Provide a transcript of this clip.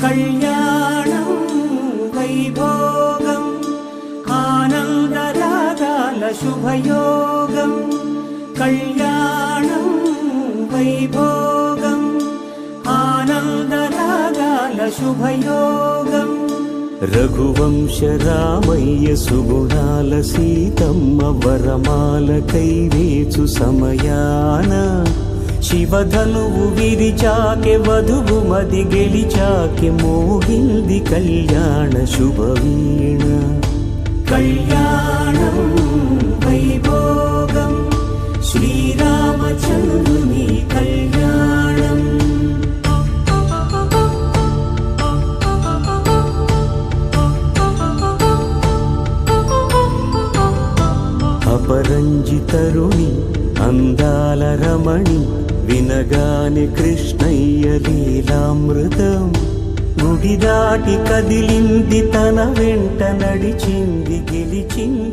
కళ్యాణం వైభోగం ఆనందరాగాల శుభయోగం. కళ్యాణం వైభోగం ఆనందరాగాల శుభయోగం. రఘువంశ రామయ్య సుగుణాల సీతమ్మ వరమాల కైవేచు సమయాన శివధనువు విరిచాకె వధువు మది గెలిచాకె మోగింది కళ్యాణ శుభవీణ. కళ్యాణం వైభోగం శ్రీరామచంద్రుని కళ్యాణం. అపరంజి తరుణి అందాల రమణి వినగాని కృష్ణయ్య లీలామృతం. గుడి దాటి కదిలింది తన వెంట నడిచింది గెలిచింది